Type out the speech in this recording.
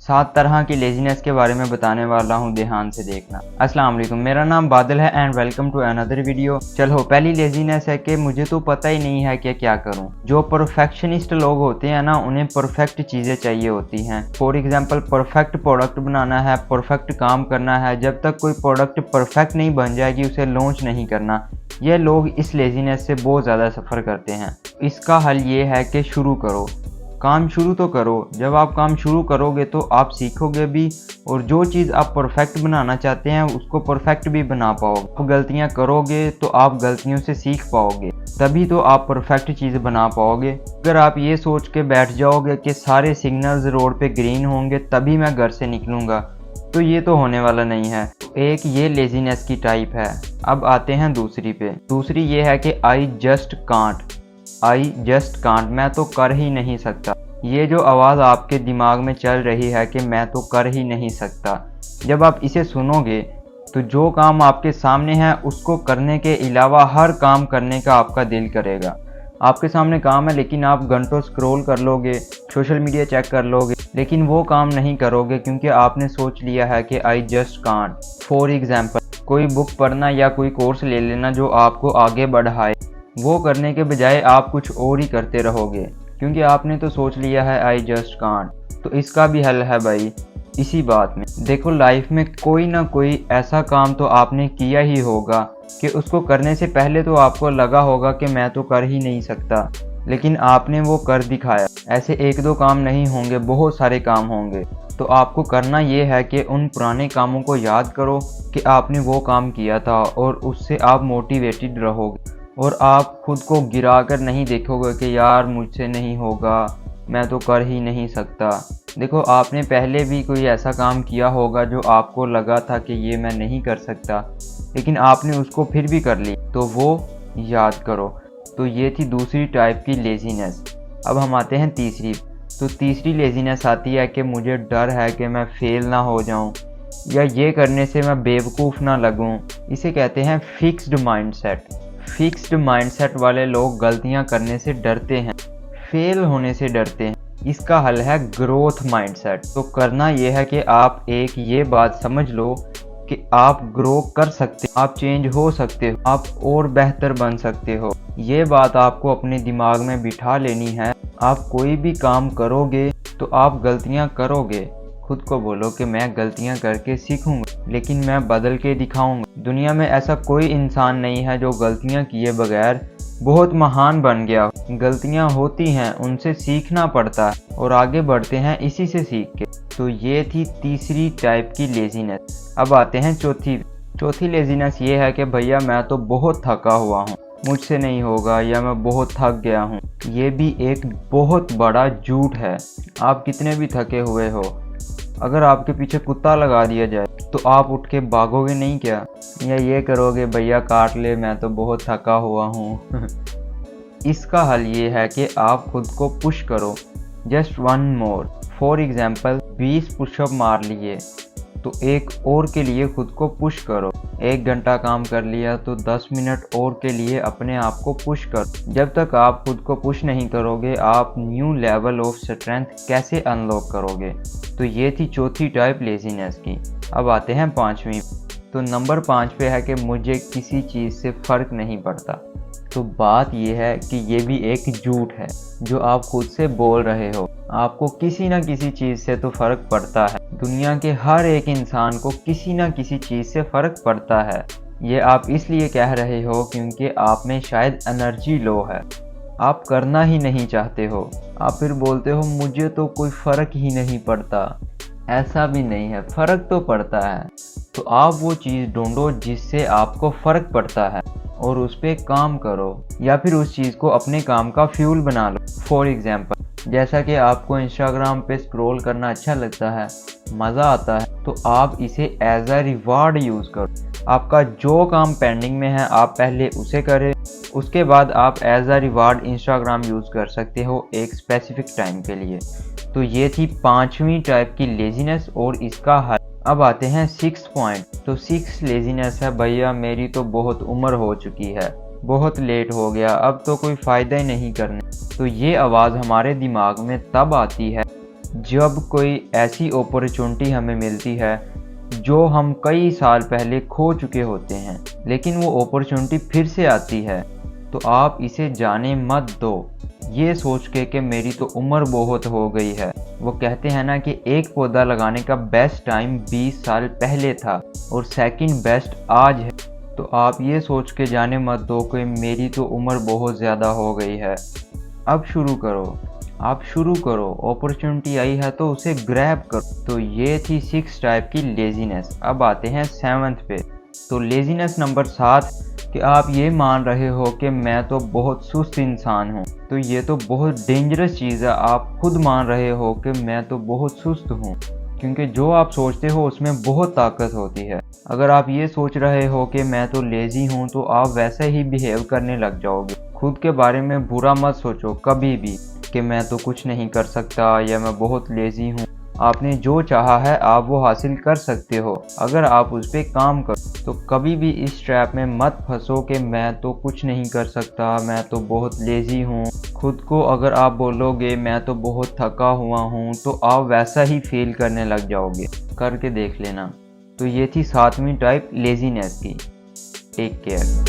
7 तरह की लेजीनेस के बारे में बताने वाला हूँ, ध्यान से देखना। अस्सलाम वालेकुम, मेरा नाम बादल है and welcome to another video. चलो, पहली लेजीनेस है कि मुझे तो पता ही नहीं है कि क्या करूँ। जो परफेक्शनिस्ट लोग होते हैं ना, उन्हें परफेक्ट चीज़ें चाहिए होती हैं। फॉर एग्जांपल, परफेक्ट प्रोडक्ट बनाना है, परफेक्ट काम करना है। जब तक कोई प्रोडक्ट परफेक्ट नहीं बन जाएगी, उसे लॉन्च नहीं करना। ये लोग इस लेजीनेस से बहुत ज़्यादा सफ़र करते हैं। इसका हल ये है कि शुरू करो, काम शुरू तो करो। जब आप काम शुरू करोगे तो आप सीखोगे भी, और जो चीज़ आप परफेक्ट बनाना चाहते हैं उसको परफेक्ट भी बना पाओगे। आप गलतियां करोगे तो आप गलतियों से सीख पाओगे, तभी तो आप परफेक्ट चीज़ बना पाओगे। अगर आप ये सोच के बैठ जाओगे कि सारे सिग्नल्स रोड पे ग्रीन होंगे तभी मैं घर से निकलूँगा, तो ये तो होने वाला नहीं है। एक ये लेजीनेस की टाइप है। अब आते हैं दूसरी पे। दूसरी ये है कि आई जस्ट कांट, मैं तो कर ही नहीं सकता। ये जो आवाज़ आपके दिमाग में चल रही है कि मैं तो कर ही नहीं सकता, जब आप इसे सुनोगे तो जो काम आपके सामने है उसको करने के अलावा हर काम करने का आपका दिल करेगा। आपके सामने काम है लेकिन आप घंटों स्क्रॉल कर लोगे, सोशल मीडिया चेक कर लोगे, लेकिन वो काम नहीं करोगे क्योंकि आपने सोच लिया है कि I just can't. For example, कोई बुक पढ़ना या कोई कोर्स ले लेना जो आपको आगे बढ़ाए, वो करने के बजाय आप कुछ और ही करते रहोगे क्योंकि आपने तो सोच लिया है आई जस्ट कांट। तो इसका भी हल है भाई इसी बात में। देखो, लाइफ में कोई ना कोई ऐसा काम तो आपने किया ही होगा कि उसको करने से पहले तो आपको लगा होगा कि मैं तो कर ही नहीं सकता, लेकिन आपने वो कर दिखाया। ऐसे 1-2 काम नहीं होंगे, बहुत सारे काम होंगे। तो आपको करना ये है कि उन पुराने कामों को याद करो कि आपने वो काम किया था, और उससे आप मोटिवेटेड रहोगे और आप खुद को गिरा कर नहीं देखोगे कि यार मुझसे नहीं होगा, मैं तो कर ही नहीं सकता। देखो, आपने पहले भी कोई ऐसा काम किया होगा जो आपको लगा था कि ये मैं नहीं कर सकता, लेकिन आपने उसको फिर भी कर ली, तो वो याद करो। तो ये थी दूसरी टाइप की लेजीनेस। अब हम आते हैं तीसरी। तो तीसरी लेजीनेस आती है कि मुझे डर है कि मैं फेल ना हो जाऊं, या ये करने से मैं बेवकूफ़ ना लगूं। इसे कहते हैं फिक्स्ड माइंडसेट। फिक्स्ड माइंडसेट वाले लोग गलतियां करने से डरते हैं, फेल होने से डरते हैं। इसका हल है ग्रोथ माइंडसेट। तो करना यह है कि आप एक ये बात समझ लो कि आप ग्रो कर सकते, आप चेंज हो सकते हो, आप और बेहतर बन सकते हो। ये बात आपको अपने दिमाग में बिठा लेनी है। आप कोई भी काम करोगे तो आप गलतियां करोगे। खुद को बोलो कि मैं गलतियां करके सीखूंगा, लेकिन मैं बदल के दिखाऊंगा। दुनिया में ऐसा कोई इंसान नहीं है जो गलतियां किए बगैर बहुत महान बन गया। गलतियां होती हैं, उनसे सीखना पड़ता है और आगे बढ़ते हैं इसी से सीख के। तो ये थी तीसरी टाइप की लेजीनेस। अब आते हैं चौथी लेजीनेस। ये है कि भैया मैं तो बहुत थका हुआ हूँ, मुझसे नहीं होगा, या मैं बहुत थक गया हूँ। ये भी एक बहुत बड़ा झूठ है। आप कितने भी थके हुए हो, अगर आपके पीछे कुत्ता लगा दिया जाए तो आप उठ के भागोगे नहीं क्या, या ये करोगे भैया काट ले, मैं तो बहुत थका हुआ हूँ। इसका हल ये है कि आप खुद को पुश करो, just 1 more. For example, 20 pushup मार लिए तो एक और के लिए खुद को पुश करो। 1 घंटा काम कर लिया तो 10 मिनट और के लिए अपने आप को पुश करो। जब तक आप खुद को पुश नहीं करोगे, आप न्यू लेवल ऑफ स्ट्रेंथ कैसे अनलॉक करोगे। तो ये थी चौथी टाइप लेजीनेस की। अब आते हैं 5वीं। तो नंबर 5 पे है कि मुझे किसी चीज़ से फ़र्क नहीं पड़ता। तो बात यह है कि ये भी एक झूठ है जो आप खुद से बोल रहे हो। आपको किसी ना किसी चीज़ से तो फ़र्क पड़ता है। दुनिया के हर एक इंसान को किसी ना किसी चीज़ से फ़र्क पड़ता है। ये आप इसलिए कह रहे हो क्योंकि आप में शायद एनर्जी लो है, आप करना ही नहीं चाहते हो। आप फिर बोलते हो मुझे तो कोई फ़र्क ही नहीं पड़ता। ऐसा भी नहीं है, फ़र्क तो पड़ता है। तो आप वो चीज़ ढूंढो जिससे आपको फ़र्क पड़ता है और उस पर काम करो, या फिर उस चीज़ को अपने काम का फ्यूल बना लो। फॉर एग्जाम्पल, जैसा कि आपको इंस्टाग्राम पे स्क्रॉल करना अच्छा लगता है, मज़ा आता है, तो आप इसे एज अ रिवार्ड यूज़ करो। आपका जो काम पेंडिंग में है आप पहले उसे करें, उसके बाद आप as a reward Instagram use कर सकते हो एक स्पेसिफिक टाइम के लिए। तो ये थी 5वीं टाइप की लेजीनेस और इसका हल। अब आते हैं 6 पॉइंट। तो 6 लेजीनेस है, भैया मेरी तो बहुत उम्र हो चुकी है, बहुत लेट हो गया, अब तो कोई फ़ायदा ही नहीं करने। तो ये आवाज़ हमारे दिमाग में तब आती है जब कोई ऐसी अपॉर्चुनिटी हमें मिलती है जो हम कई साल पहले खो चुके होते हैं, लेकिन वो अपॉर्चुनिटी फिर से आती है, तो आप इसे जाने मत दो ये सोच के कि मेरी तो उम्र बहुत हो गई है। वो कहते हैं ना कि एक पौधा लगाने का बेस्ट टाइम 20 साल पहले था और सेकंड बेस्ट आज है। तो आप ये सोच के जाने मत दो कि मेरी तो उम्र बहुत ज़्यादा हो गई है। अब शुरू करो, आप शुरू करो, अपॉर्चुनिटी आई है तो उसे ग्रैब करो। तो ये थी 6 टाइप की लेजीनेस। अब आते हैं 7th पे। तो लेजीनेस नंबर 7 कि आप ये मान रहे हो कि मैं तो बहुत सुस्त इंसान हूँ। तो ये तो बहुत डेंजरस चीज़ है, आप खुद मान रहे हो कि मैं तो बहुत सुस्त हूँ, क्योंकि जो आप सोचते हो उसमें बहुत ताकत होती है। अगर आप ये सोच रहे हो कि मैं तो लेज़ी हूँ तो आप वैसे ही बिहेव करने लग जाओगे। खुद के बारे में बुरा मत सोचो कभी भी कि मैं तो कुछ नहीं कर सकता या मैं बहुत लेज़ी हूँ। आपने जो चाहा है आप वो हासिल कर सकते हो अगर आप उस पर काम करो। तो कभी भी इस ट्रैप में मत फंसो कि मैं तो कुछ नहीं कर सकता, मैं तो बहुत लेज़ी हूँ। खुद को अगर आप बोलोगे मैं तो बहुत थका हुआ हूँ तो आप वैसा ही फील करने लग जाओगे। करके देख लेना। तो ये थी 7वीं टाइप लेज़ीनेस की। Take care.